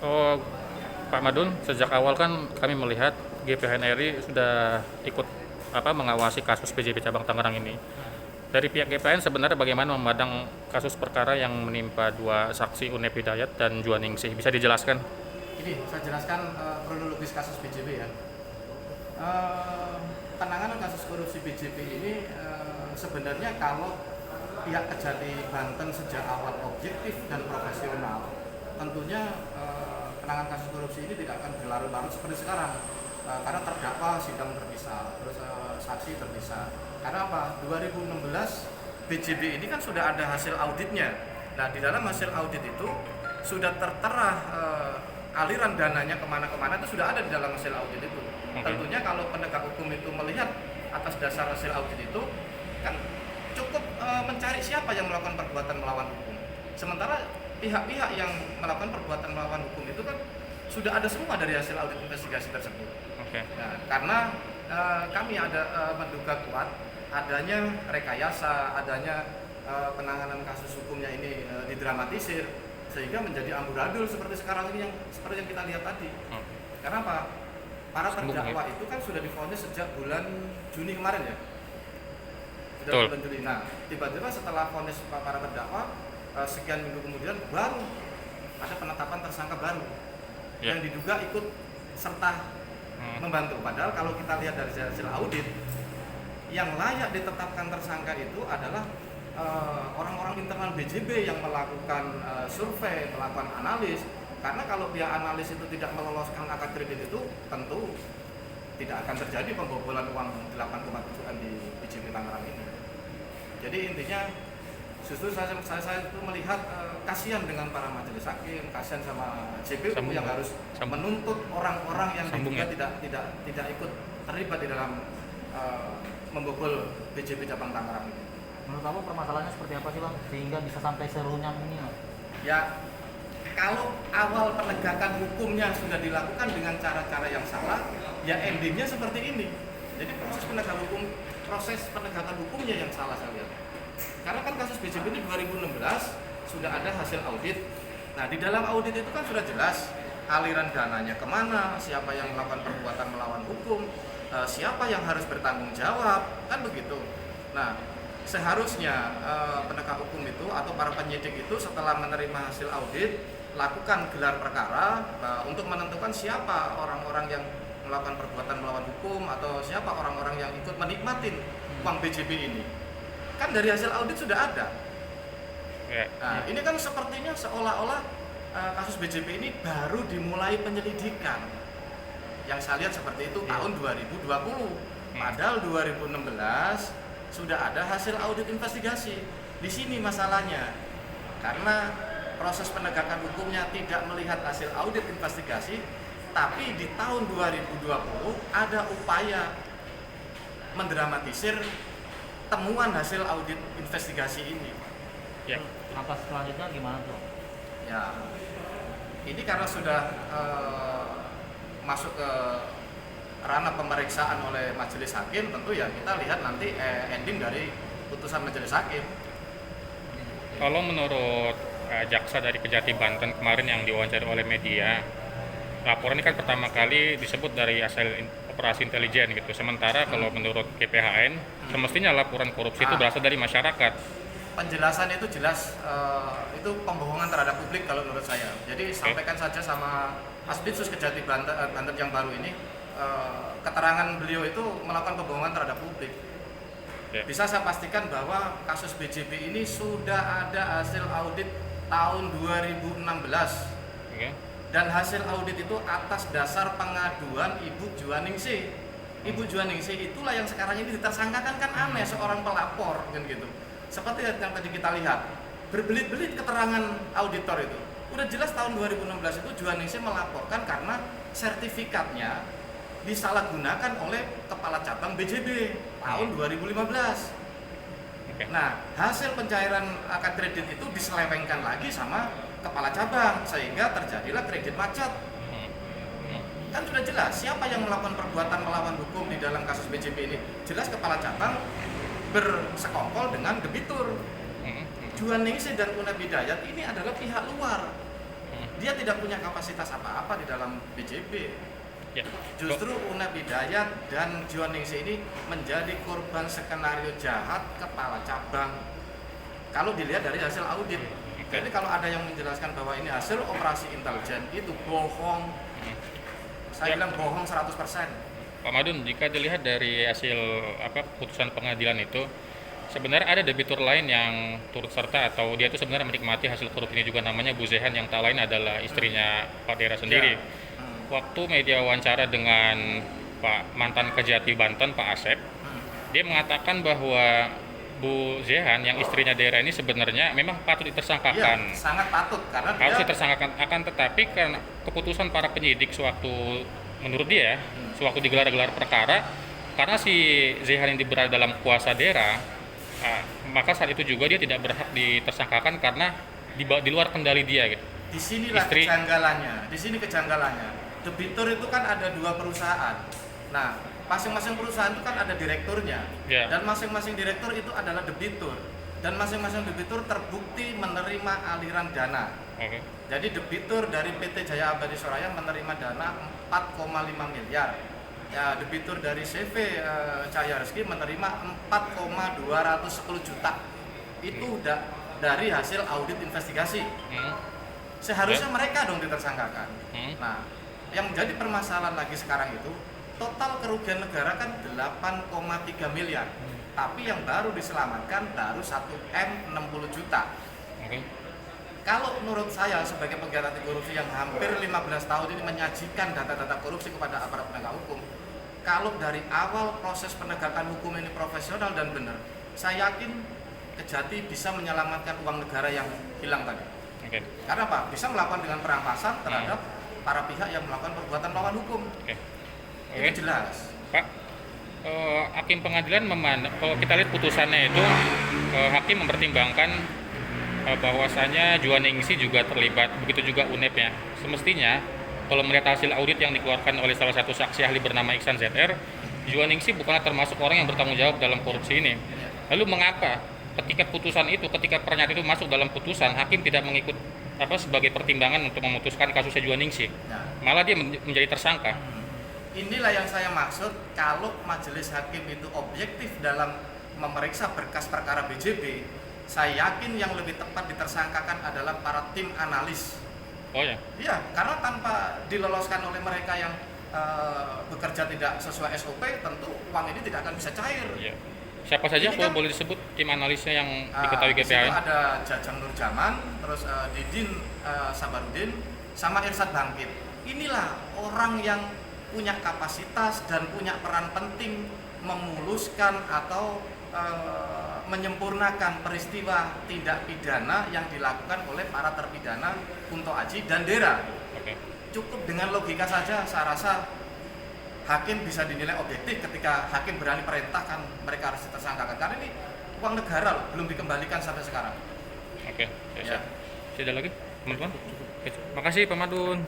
Oh, Pak Madun, sejak awal kan kami melihat GPHN RI sudah ikut mengawasi kasus PJB cabang Tangerang ini. Dari pihak GPHN sebenarnya bagaimana memandang kasus perkara yang menimpa dua saksi Unep Hidayat dan Juaningsih? Bisa dijelaskan? Ini saya jelaskan kronologis kasus BJB ya. Eh, Penanganan kasus korupsi BJB ini sebenarnya kalau pihak Kejati Banten sejak awal objektif dan profesional, tentunya penanganan kasus korupsi ini tidak akan berlarut-larut seperti sekarang. Karena terdakwa sidang terpisah, terus saksi terpisah. Karena apa? 2016 BJB ini kan sudah ada hasil auditnya. Nah, di dalam hasil audit itu sudah tertera aliran dananya kemana-kemana, itu sudah ada di dalam hasil audit itu. Tentunya kalau penegak hukum itu melihat atas dasar hasil audit itu, kan cukup mencari siapa yang melakukan perbuatan melawan hukum. Sementara pihak-pihak yang melakukan perbuatan melawan hukum itu kan sudah ada semua dari hasil audit investigasi tersebut. Nah, karena kami ada menduga kuat adanya rekayasa, adanya penanganan kasus hukumnya ini didramatisir sehingga menjadi amburadul seperti sekarang ini seperti yang kita lihat tadi. Karena apa? Para terdakwa itu kan sudah divonis sejak bulan Juni kemarin ya. Sudah bulan Juni. Nah, tiba-tiba setelah vonis para terdakwa sekian minggu kemudian baru ada penetapan tersangka baru yang diduga ikut serta membantu. Padahal kalau kita lihat dari hasil audit, yang layak ditetapkan tersangka itu adalah orang-orang internal BJB yang melakukan survei, melakukan analis. Karena kalau pihak analis itu tidak meloloskan akad kredit itu, tentu tidak akan terjadi pembobolan uang 8,7 di BJB Tangerang ini. Jadi intinya justru saya itu melihat kasihan dengan para majelis hakim, kasihan sama JPU yang harus menuntut orang-orang yang diduga tidak ikut terlibat di dalam membobol BJB cabang Tangerang ini. Menurut kamu permasalahannya seperti apa sih Bang? Sehingga bisa sampai serunyam ini Bang? Ya, kalau awal penegakan hukumnya sudah dilakukan dengan cara-cara yang salah, ya endingnya seperti ini. Jadi proses penegakan hukumnya yang salah saya lihat. Karena kan kasus BJB ini 2016 sudah ada hasil audit. Nah, di dalam audit itu kan sudah jelas aliran dananya kemana, siapa yang melakukan perbuatan melawan hukum, siapa yang harus bertanggung jawab, kan begitu. Nah, seharusnya penegak hukum itu atau para penyidik itu setelah menerima hasil audit lakukan gelar perkara untuk menentukan siapa orang-orang yang melakukan perbuatan melawan hukum atau siapa orang-orang yang ikut menikmatin uang BJB ini. Kan dari hasil audit sudah ada. Nah, ini kan sepertinya seolah-olah kasus BJB ini baru dimulai penyelidikan. Yang saya lihat seperti itu tahun 2020. Padahal 2016 sudah ada hasil audit investigasi. Di sini masalahnya. Karena proses penegakan hukumnya tidak melihat hasil audit investigasi, tapi di tahun 2020 ada upaya mendramatisir temuan hasil audit investigasi ini. Ya. Langkah selanjutnya gimana tuh? Ya, ini karena sudah masuk ke ranah pemeriksaan oleh majelis hakim, tentu ya kita lihat nanti ending dari putusan majelis hakim. Kalau menurut jaksa dari Kejati Banten kemarin yang diwawancara oleh media, laporan ini kan pertama kali disebut dari hasil operasi intelijen gitu. Sementara kalau menurut GPHN, semestinya laporan korupsi itu berasal dari masyarakat. Penjelasan itu jelas itu pembohongan terhadap publik kalau menurut saya. Jadi sampaikan saja sama Asditsus Kejati Banten yang baru ini, keterangan beliau itu melakukan pembohongan terhadap publik. Bisa saya pastikan bahwa kasus BJB ini sudah ada hasil audit tahun 2016. Dan hasil audit itu atas dasar pengaduan Ibu Juaningsih. Ibu Juaningsih itulah yang sekarang ini ditersangkakan, kan aneh seorang pelapor kan gitu. Seperti yang tadi kita lihat, berbelit-belit keterangan auditor itu. Udah jelas tahun 2016 itu Juaningsih melaporkan karena sertifikatnya disalahgunakan oleh kepala cabang BJB tahun 2015. Nah, hasil pencairan akad kredit itu diselewengkan lagi sama kepala cabang sehingga terjadilah kredit macet. Kan sudah jelas siapa yang melakukan perbuatan melawan hukum di dalam kasus BJB ini. Jelas kepala cabang bersekongkol dengan debitur. Juaningsih dan Unep Hidayat ini adalah pihak luar. dia tidak punya kapasitas apa-apa di dalam BJB. Ya. Justru Unep Hidayat dan Juwaningsih ini menjadi korban skenario jahat kepala cabang. Kalau dilihat dari hasil audit. Jadi kalau ada yang menjelaskan bahwa ini hasil operasi intelijen, itu bohong. Saya bilang bohong 100%. Pak Madun, jika dilihat dari hasil putusan pengadilan itu, sebenarnya ada debitur lain yang turut serta atau dia itu sebenarnya menikmati hasil korup ini juga, namanya Bu Zehan, yang tak lain adalah istrinya Pak Dera sendiri. Waktu media wawancara dengan Pak mantan Kejati Banten, Pak Asep, dia mengatakan bahwa Bu Zehan yang istrinya Dera ini sebenarnya memang patut ditersangkakan. Iya, sangat patut karena Harus dia ditersangkakan, akan tetapi karena keputusan para penyidik sewaktu menurut dia sewaktu digelar-gelar perkara, karena si Zehan ini berada dalam kuasa Dera, maka saat itu juga dia tidak berhak ditersangkakan karena di luar kendali dia gitu. disinilah Istri. kejanggalannya. Di sini kejanggalannya. Debitur itu kan ada 2 perusahaan. Nah, masing-masing perusahaan itu kan ada direkturnya. Ya. Dan masing-masing direktur itu adalah debitur. Dan masing-masing debitur terbukti menerima aliran dana. Oke. Jadi debitur dari PT Jaya Abadi Soraya menerima dana 4,5 miliar. Ya, debitur dari CV Cahya Rizky menerima 4,210 juta. Itu dari hasil audit investigasi. Seharusnya mereka dong ditersangkakan. Nah, yang menjadi permasalahan lagi sekarang itu total kerugian negara kan 8,3 miliar. Tapi yang baru diselamatkan baru 1M 60 juta. Oke. Kalau menurut saya sebagai pegiat anti korupsi yang hampir 15 tahun ini menyajikan data-data korupsi kepada aparat penegak hukum, kalau dari awal proses penegakan hukum ini profesional dan benar, saya yakin Kejati bisa menyelamatkan uang negara yang hilang tadi. Oke. Karena apa? Bisa melakukan dengan perampasan terhadap para pihak yang melakukan perbuatan melawan hukum. Oke. Itu jelas. Pak, hakim pengadilan kalau kita lihat putusannya itu, hakim mempertimbangkan bahwasanya Juwaningsih juga terlibat, begitu juga Unep-nya. Semestinya kalau melihat hasil audit yang dikeluarkan oleh salah satu saksi ahli bernama Iksan ZR, Juwaningsih bukanlah termasuk orang yang bertanggung jawab dalam korupsi ini. Lalu mengapa ketika pernyataan itu masuk dalam putusan, hakim tidak mengikut sebagai pertimbangan untuk memutuskan kasusnya Juwaningsih, malah dia menjadi tersangka? Inilah yang saya maksud, kalau majelis hakim itu objektif dalam memeriksa berkas perkara BJB, saya yakin yang lebih tepat ditersangkakan adalah para tim analis. Oh ya? Iya, karena tanpa diloloskan oleh mereka yang bekerja tidak sesuai SOP, tentu uang ini tidak akan bisa cair. Iya. Siapa saja kalau boleh disebut tim analisnya yang diketahui GPHN? Ada Jajang Nurjaman, terus Didin Sabarudin, sama Irsad Bangkit. Inilah orang yang punya kapasitas dan punya peran penting memuluskan atau menyempurnakan peristiwa tindak pidana yang dilakukan oleh para terpidana Kunto Aji dan Dera. Oke. Cukup dengan logika saja, saya rasa hakim bisa dinilai objektif ketika hakim berani perintahkan mereka harus ditersangkakan. Karena ini uang negara loh, belum dikembalikan sampai sekarang. Oke. Ya. Ada lagi, teman-teman? Oke. Makasih Pak Madun.